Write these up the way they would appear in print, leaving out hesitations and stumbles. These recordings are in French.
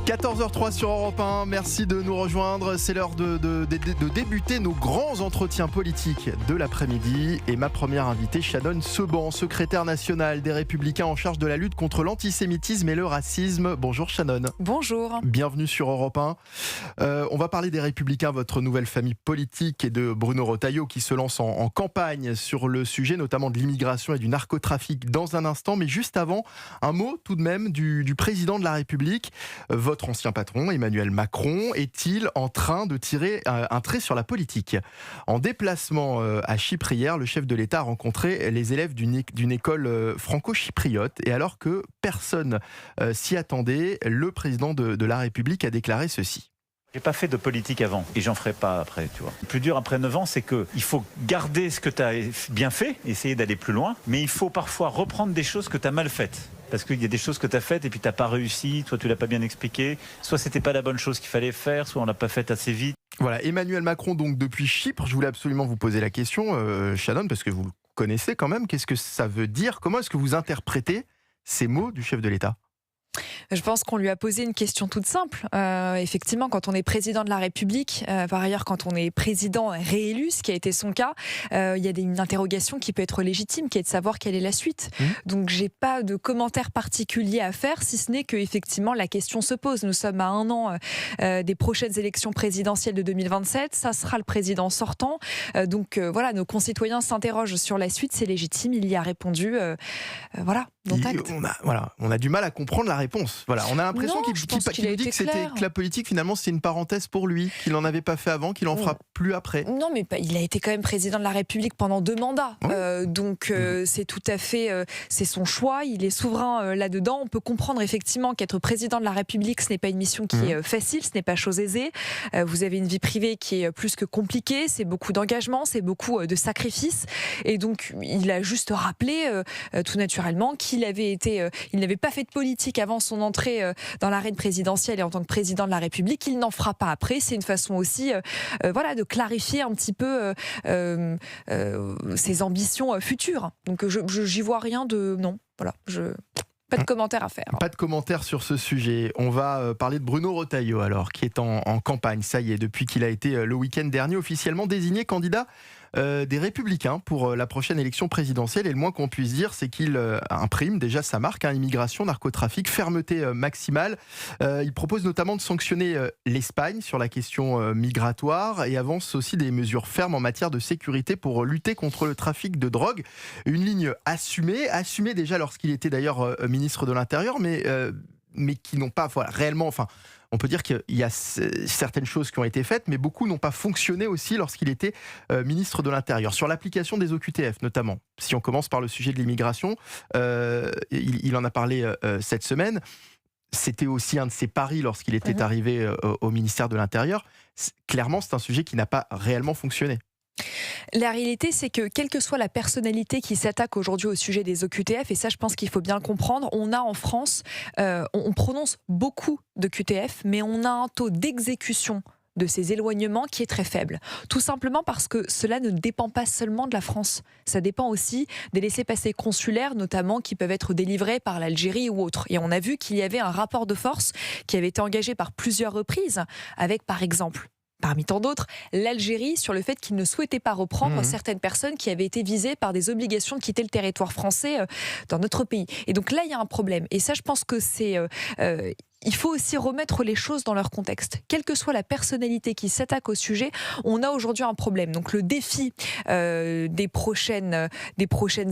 14h03 sur Europe 1, merci de nous rejoindre. C'est l'heure de débuter nos grands entretiens politiques de l'après-midi. Et ma première invitée, Shannon Seban, secrétaire nationale des Républicains en charge de la lutte contre l'antisémitisme et le racisme. Bonjour Shannon. Bonjour. Bienvenue sur Europe 1. On va parler des Républicains, votre nouvelle famille politique, et de Bruno Retailleau qui se lance en campagne sur le sujet, notamment de l'immigration et du narcotrafic dans un instant. Mais juste avant, un mot tout de même du président de la République. Votre ancien patron, Emmanuel Macron, est-il en train de tirer un trait sur la politique ? En déplacement à Chypre hier, le chef de l'État a rencontré les élèves d'une école franco-chypriote. Et alors que personne s'y attendait, le président de la République a déclaré ceci. J'ai pas fait de politique avant et j'en ferai pas après, tu vois. Le plus dur après 9 ans, c'est que il faut garder ce que tu as bien fait, essayer d'aller plus loin, mais il faut parfois reprendre des choses que tu as mal faites. Parce qu'il y a des choses que tu as faites et puis tu n'as pas réussi, soit tu l'as pas bien expliqué, soit c'était pas la bonne chose qu'il fallait faire, soit on l'a pas faite assez vite. Voilà, Emmanuel Macron donc depuis Chypre. Je voulais absolument vous poser la question, Shannon, parce que vous le connaissez quand même. Qu'est-ce que ça veut dire ? Comment est-ce que vous interprétez ces mots du chef de l'État ? Je pense qu'on lui a posé une question toute simple. Effectivement, quand on est président de la République, par ailleurs, quand on est président réélu, ce qui a été son cas, il y a une interrogation qui peut être légitime, qui est de savoir quelle est la suite. Donc, j'ai pas de commentaire particulier à faire, si ce n'est que effectivement la question se pose. Nous sommes à 1 an des prochaines élections présidentielles de 2027. Ça sera le président sortant. Donc, voilà, nos concitoyens s'interrogent sur la suite. C'est légitime. Il y a répondu. Voilà. On a du mal à comprendre la réponse. Voilà, on a l'impression qu'il nous dit que la politique finalement c'est une parenthèse pour lui, qu'il n'en avait pas fait avant, qu'il en fera plus après. Non, mais il a été quand même président de la République pendant 2 mandats. Oui. C'est tout à fait, c'est son choix. Il est souverain là-dedans. On peut comprendre effectivement qu'être président de la République, ce n'est pas une mission qui est facile, ce n'est pas chose aisée. Vous avez une vie privée qui est plus que compliquée. C'est beaucoup d'engagement, c'est beaucoup de sacrifices. Et donc, il a juste rappelé tout naturellement qu'il il n'avait pas fait de politique avant son entrée dans l'arène présidentielle et en tant que président de la République, il n'en fera pas après. C'est une façon aussi de clarifier un petit peu ses ambitions futures. Donc j'y vois rien de... Non, voilà, pas de commentaire à faire. Pas de commentaire sur ce sujet. On va parler de Bruno Retailleau alors, qui est en campagne. Ça y est, depuis qu'il a été le week-end dernier officiellement désigné candidat des Républicains pour la prochaine élection présidentielle. Et le moins qu'on puisse dire, c'est qu'il imprime déjà sa marque, immigration, narcotrafic, fermeté maximale. Il propose notamment de sanctionner l'Espagne sur la question migratoire et avance aussi des mesures fermes en matière de sécurité pour lutter contre le trafic de drogue. Une ligne assumée déjà lorsqu'il était d'ailleurs ministre de l'Intérieur, mais qui n'ont pas réellement... On peut dire qu'il y a certaines choses qui ont été faites, mais beaucoup n'ont pas fonctionné aussi lorsqu'il était ministre de l'Intérieur. Sur l'application des OQTF notamment, si on commence par le sujet de l'immigration, il en a parlé cette semaine. C'était aussi un de ses paris lorsqu'il était arrivé au ministère de l'Intérieur. Clairement, c'est un sujet qui n'a pas réellement fonctionné. La réalité, c'est que quelle que soit la personnalité qui s'attaque aujourd'hui au sujet des OQTF, et ça je pense qu'il faut bien le comprendre, on a en France, on prononce beaucoup de QTF, mais on a un taux d'exécution de ces éloignements qui est très faible. Tout simplement parce que cela ne dépend pas seulement de la France. Ça dépend aussi des laissez-passer consulaires, notamment qui peuvent être délivrés par l'Algérie ou autre. Et on a vu qu'il y avait un rapport de force qui avait été engagé par plusieurs reprises, avec par exemple... parmi tant d'autres, l'Algérie sur le fait qu'il ne souhaitait pas reprendre certaines personnes qui avaient été visées par des obligations de quitter le territoire français dans notre pays. Et donc là, il y a un problème. Et ça, je pense que c'est... il faut aussi remettre les choses dans leur contexte. Quelle que soit la personnalité qui s'attaque au sujet, on a aujourd'hui un problème. Donc le défi des prochaines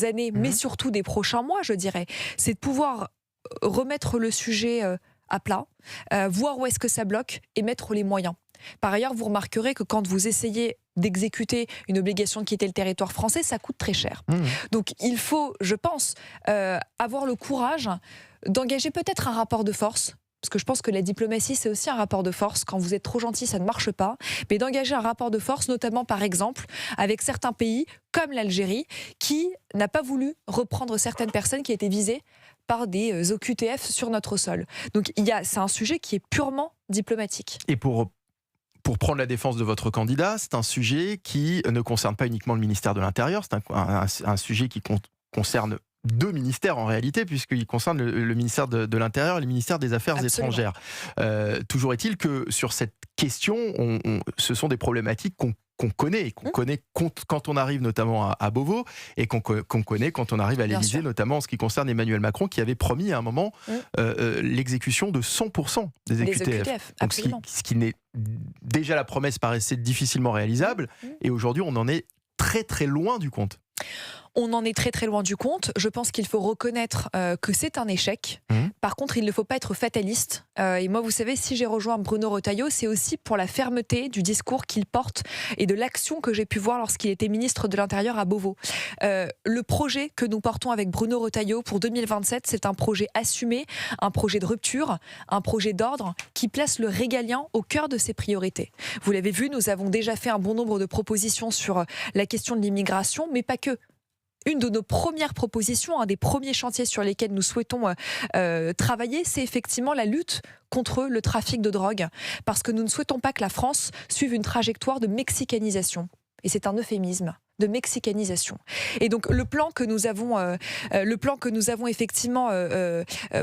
années, mais surtout des prochains mois, je dirais, c'est de pouvoir remettre le sujet à plat, voir où est-ce que ça bloque et mettre les moyens. Par ailleurs, vous remarquerez que quand vous essayez d'exécuter une obligation de quitter le territoire français, ça coûte très cher. Donc il faut, je pense, avoir le courage d'engager peut-être un rapport de force. Parce que je pense que la diplomatie, c'est aussi un rapport de force. Quand vous êtes trop gentil, ça ne marche pas. Mais d'engager un rapport de force, notamment, par exemple, avec certains pays, comme l'Algérie, qui n'a pas voulu reprendre certaines personnes qui étaient visées par des OQTF sur notre sol. Donc c'est un sujet qui est purement diplomatique. Et pour prendre la défense de votre candidat, c'est un sujet qui ne concerne pas uniquement le ministère de l'Intérieur, c'est un sujet qui concerne deux ministères en réalité, puisqu'il concerne le ministère de l'Intérieur et le ministère des Affaires Absolument. étrangères. Toujours est-il que sur cette question, ce sont des problématiques qu'on connaît, et qu'on connaît quand on arrive notamment à Beauvau, et qu'on connaît quand on arrive à Bien l'Élysée, sûr. notamment en ce qui concerne Emmanuel Macron, qui avait promis à un moment l'exécution de 100% des Les EQTF. OQTF, Donc, absolument. ce qui n'est déjà, la promesse paraissait difficilement réalisable, et aujourd'hui on en est très très loin du compte. On en est très très loin du compte. Je pense qu'il faut reconnaître que c'est un échec. Par contre, il ne faut pas être fataliste. Et moi, vous savez, si j'ai rejoint Bruno Retailleau, c'est aussi pour la fermeté du discours qu'il porte et de l'action que j'ai pu voir lorsqu'il était ministre de l'Intérieur à Beauvau. Le projet que nous portons avec Bruno Retailleau pour 2027, c'est un projet assumé, un projet de rupture, un projet d'ordre qui place le régalien au cœur de ses priorités. Vous l'avez vu, nous avons déjà fait un bon nombre de propositions sur la question de l'immigration, mais pas que. Une de nos premières propositions, un des premiers chantiers sur lesquels nous souhaitons travailler, c'est effectivement la lutte contre le trafic de drogue. Parce que nous ne souhaitons pas que la France suive une trajectoire de mexicanisation. Et c'est un euphémisme. De mexicanisation. Et donc le plan que nous avons effectivement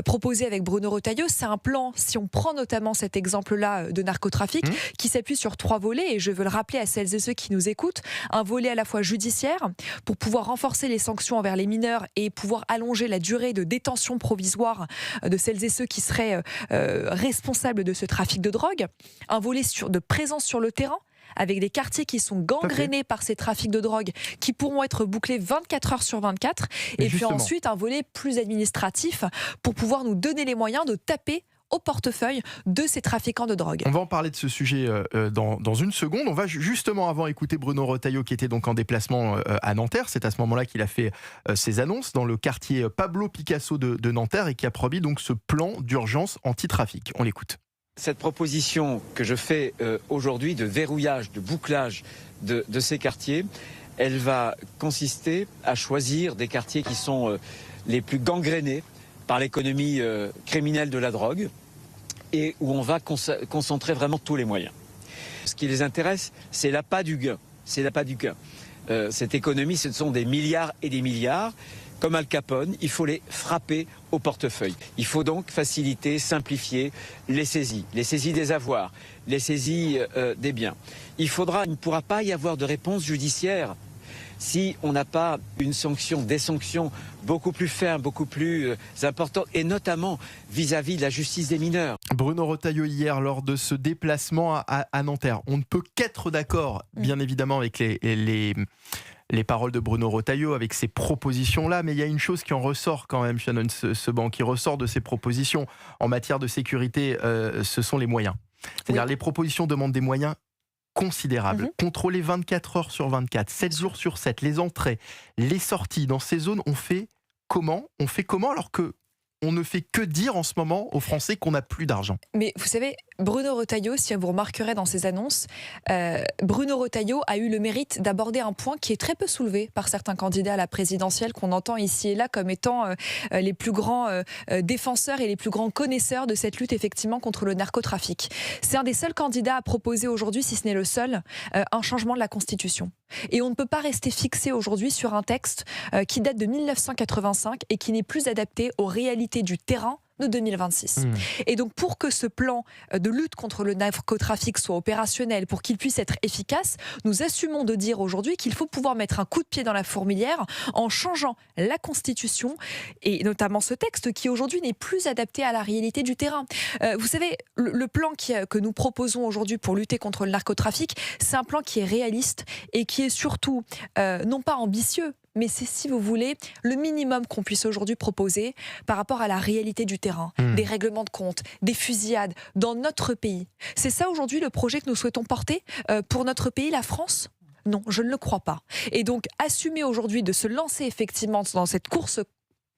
proposé avec Bruno Retailleau, c'est un plan, si on prend notamment cet exemple-là de narcotrafic, qui s'appuie sur 3 volets, et je veux le rappeler à celles et ceux qui nous écoutent, un volet à la fois judiciaire, pour pouvoir renforcer les sanctions envers les mineurs et pouvoir allonger la durée de détention provisoire de celles et ceux qui seraient responsables de ce trafic de drogue, un volet de présence sur le terrain, avec des quartiers qui sont gangrénés par ces trafics de drogue, qui pourront être bouclés 24 heures sur 24. Et puis ensuite, un volet plus administratif pour pouvoir nous donner les moyens de taper au portefeuille de ces trafiquants de drogue. On va en parler de ce sujet dans une seconde. On va justement avant écouter Bruno Retailleau, qui était donc en déplacement à Nanterre. C'est à ce moment-là qu'il a fait ses annonces dans le quartier Pablo Picasso de Nanterre, et qui a promis donc ce plan d'urgence anti-trafic. On l'écoute. Cette proposition que je fais aujourd'hui de verrouillage, de bouclage de ces quartiers, elle va consister à choisir des quartiers qui sont les plus gangrénés par l'économie criminelle de la drogue, et où on va concentrer vraiment tous les moyens. Ce qui les intéresse, c'est l'appât du gain. C'est l'appât du gain. Cette économie, ce sont des milliards et des milliards. Comme Al Capone, il faut les frapper au portefeuille. Il faut donc faciliter, simplifier les saisies des avoirs, les saisies des biens. Il ne pourra pas y avoir de réponse judiciaire si on n'a pas une sanction, des sanctions beaucoup plus fermes, beaucoup plus importantes, et notamment vis-à-vis de la justice des mineurs. Bruno Retailleau hier, lors de ce déplacement à Nanterre. On ne peut qu'être d'accord, bien évidemment, avec les paroles de Bruno Retailleau, avec ces propositions-là, mais il y a une chose qui en ressort quand même, Shannon Seban, qui ressort de ces propositions en matière de sécurité, ce sont les moyens. C'est-à-dire les propositions demandent des moyens considérables. Contrôler 24 heures sur 24, 7 jours sur 7, les entrées, les sorties dans ces zones, on fait comment alors que on ne fait que dire en ce moment aux Français qu'on n'a plus d'argent. Mais vous savez, Bruno Retailleau, si vous remarquerez dans ses annonces, Bruno Retailleau a eu le mérite d'aborder un point qui est très peu soulevé par certains candidats à la présidentielle, qu'on entend ici et là comme étant les plus grands défenseurs et les plus grands connaisseurs de cette lutte effectivement contre le narcotrafic. C'est un des seuls candidats à proposer aujourd'hui, si ce n'est le seul, un changement de la Constitution. Et on ne peut pas rester fixé aujourd'hui sur un texte qui date de 1985 et qui n'est plus adapté aux réalités du terrain de 2026. Et donc pour que ce plan de lutte contre le narcotrafic soit opérationnel, pour qu'il puisse être efficace, nous assumons de dire aujourd'hui qu'il faut pouvoir mettre un coup de pied dans la fourmilière en changeant la Constitution, et notamment ce texte qui aujourd'hui n'est plus adapté à la réalité du terrain. Vous savez, le plan que nous proposons aujourd'hui pour lutter contre le narcotrafic, c'est un plan qui est réaliste et qui est surtout non pas ambitieux, mais c'est, si vous voulez, le minimum qu'on puisse aujourd'hui proposer par rapport à la réalité du terrain. Des règlements de compte, des fusillades dans notre pays. C'est ça aujourd'hui le projet que nous souhaitons porter pour notre pays, la France ? Non, je ne le crois pas. Et donc, assumer aujourd'hui de se lancer effectivement dans cette course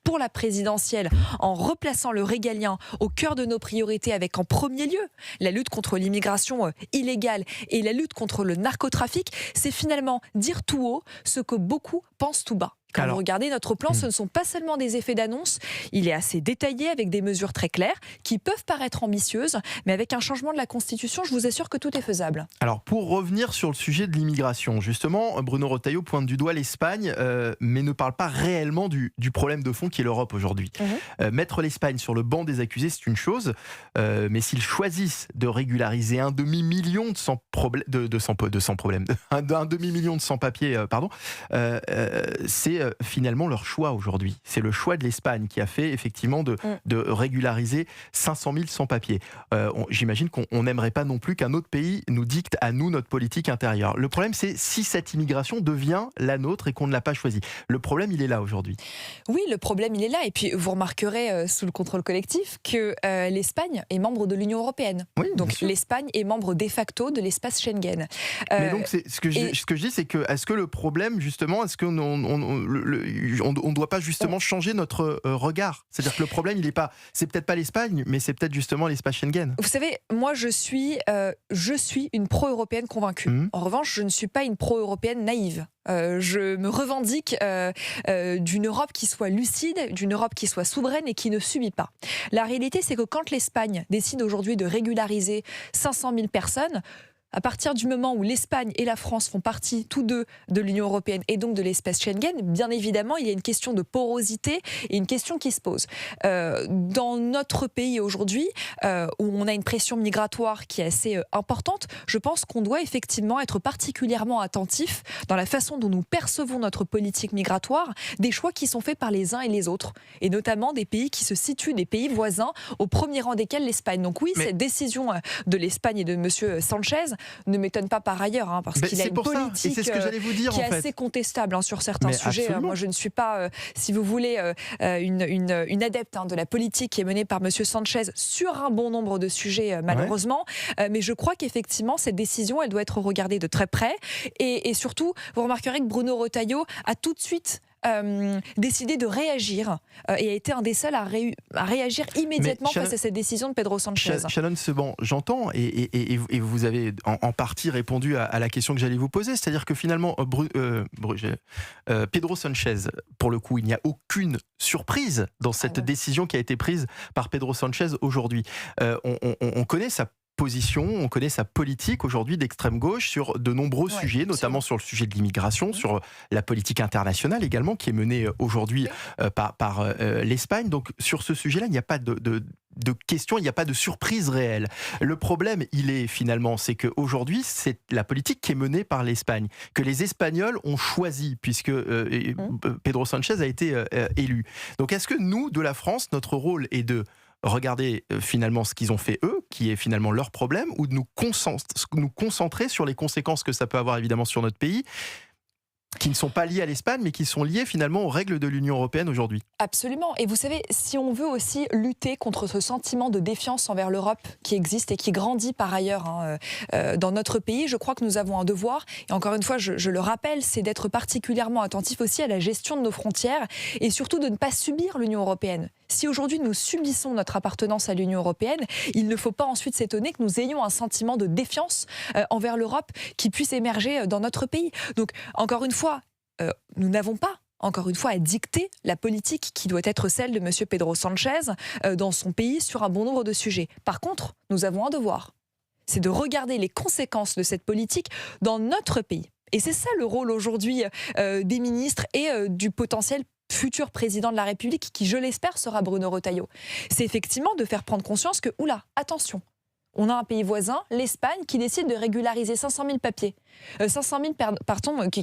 pour la présidentielle, en replaçant le régalien au cœur de nos priorités, avec en premier lieu la lutte contre l'immigration illégale et la lutte contre le narcotrafic, c'est finalement dire tout haut ce que beaucoup pensent tout bas. Quand Alors, vous regardez notre plan, ce ne sont pas seulement des effets d'annonce, il est assez détaillé avec des mesures très claires qui peuvent paraître ambitieuses, mais avec un changement de la Constitution, je vous assure que tout est faisable. Alors, pour revenir sur le sujet de l'immigration, justement, Bruno Retailleau pointe du doigt l'Espagne, mais ne parle pas réellement du problème de fond qui est l'Europe aujourd'hui. Mettre l'Espagne sur le banc des accusés, c'est une chose, mais s'ils choisissent de régulariser un demi-million de sans-papiers, c'est finalement leur choix aujourd'hui. C'est le choix de l'Espagne qui a fait effectivement de régulariser 500 000 sans-papiers. J'imagine qu'on n'aimerait pas non plus qu'un autre pays nous dicte à nous notre politique intérieure. Le problème, c'est si cette immigration devient la nôtre et qu'on ne l'a pas choisie. Le problème, il est là aujourd'hui. Oui, le problème, il est là. Et puis, vous remarquerez sous le contrôle collectif que l'Espagne est membre de l'Union européenne. Oui, donc, l'Espagne est membre de facto de l'espace Schengen. Mais donc, ce que je dis, c'est que est-ce que le problème, justement, est-ce qu'on ne doit pas justement changer notre regard? C'est-à-dire que le problème, c'est peut-être pas l'Espagne, mais c'est peut-être justement l'espace Schengen. Vous savez, moi, je suis une pro-européenne convaincue. En revanche, je ne suis pas une pro-européenne naïve. Je me revendique d'une Europe qui soit lucide, d'une Europe qui soit souveraine et qui ne subit pas. La réalité, c'est que quand l'Espagne décide aujourd'hui de régulariser 500 000 personnes, à partir du moment où l'Espagne et la France font partie tous deux de l'Union européenne et donc de l'espace Schengen, bien évidemment, il y a une question de porosité et une question qui se pose. Dans notre pays aujourd'hui, où on a une pression migratoire qui est assez importante, je pense qu'on doit effectivement être particulièrement attentif dans la façon dont nous percevons notre politique migratoire, des choix qui sont faits par les uns et les autres, et notamment des pays qui se situent, des pays voisins, au premier rang desquels l'Espagne. Donc oui, cette décision de l'Espagne et de M. Sanchez ne m'étonne pas par ailleurs, parce qu'il a une politique qui est assez contestable sur certains sujets. Moi, je ne suis pas, si vous voulez, une adepte de la politique qui est menée par M. Sanchez sur un bon nombre de sujets, malheureusement. Mais je crois qu'effectivement, cette décision, elle doit être regardée de très près. Et surtout, vous remarquerez que Bruno Retailleau a tout de suite décidé de réagir et a été un des seuls à réagir immédiatement face à cette décision de Pedro Sanchez. Shannon Seban, j'entends et vous avez en partie répondu à la question que j'allais vous poser, c'est-à-dire que finalement Pedro Sanchez, pour le coup, il n'y a aucune surprise dans cette décision qui a été prise par Pedro Sanchez aujourd'hui. On connaît sa position, on connaît sa politique aujourd'hui d'extrême gauche sur de nombreux sujets, notamment sur le sujet de l'immigration, sur la politique internationale également, qui est menée aujourd'hui par l'Espagne. Donc sur ce sujet-là, il n'y a pas de question, il n'y a pas de surprise réelle. Le problème, c'est qu'aujourd'hui, c'est la politique qui est menée par l'Espagne, que les Espagnols ont choisi, puisque Pedro Sanchez a été élu. Donc est-ce que nous, de la France, notre rôle est de regarder finalement ce qu'ils ont fait eux, qui est finalement leur problème, ou de nous concentrer sur les conséquences que ça peut avoir évidemment sur notre pays, qui ne sont pas liées à l'Espagne, mais qui sont liées finalement aux règles de l'Union européenne aujourd'hui. Absolument. Et vous savez, si on veut aussi lutter contre ce sentiment de défiance envers l'Europe qui existe et qui grandit par ailleurs dans notre pays, je crois que nous avons un devoir, et encore une fois, je le rappelle, c'est d'être particulièrement attentif aussi à la gestion de nos frontières et surtout de ne pas subir l'Union européenne. Si aujourd'hui nous subissons notre appartenance à l'Union européenne, il ne faut pas ensuite s'étonner que nous ayons un sentiment de défiance envers l'Europe qui puisse émerger dans notre pays. Donc, encore une fois, nous n'avons pas, à dicter la politique qui doit être celle de M. Pedro Sanchez dans son pays sur un bon nombre de sujets. Par contre, nous avons un devoir, c'est de regarder les conséquences de cette politique dans notre pays. Et c'est ça le rôle aujourd'hui des ministres et du potentiel futur président de la République, qui, je l'espère, sera Bruno Retailleau. C'est effectivement de faire prendre conscience que, attention, on a un pays voisin, l'Espagne, qui décide de régulariser 500 000 papiers.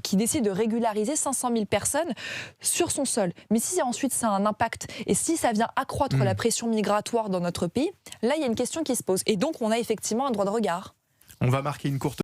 Qui décide de régulariser 500 000 personnes sur son sol. Mais si ensuite ça a un impact et si ça vient accroître la pression migratoire dans notre pays, là il y a une question qui se pose. Et donc on a effectivement un droit de regard. On va marquer une courte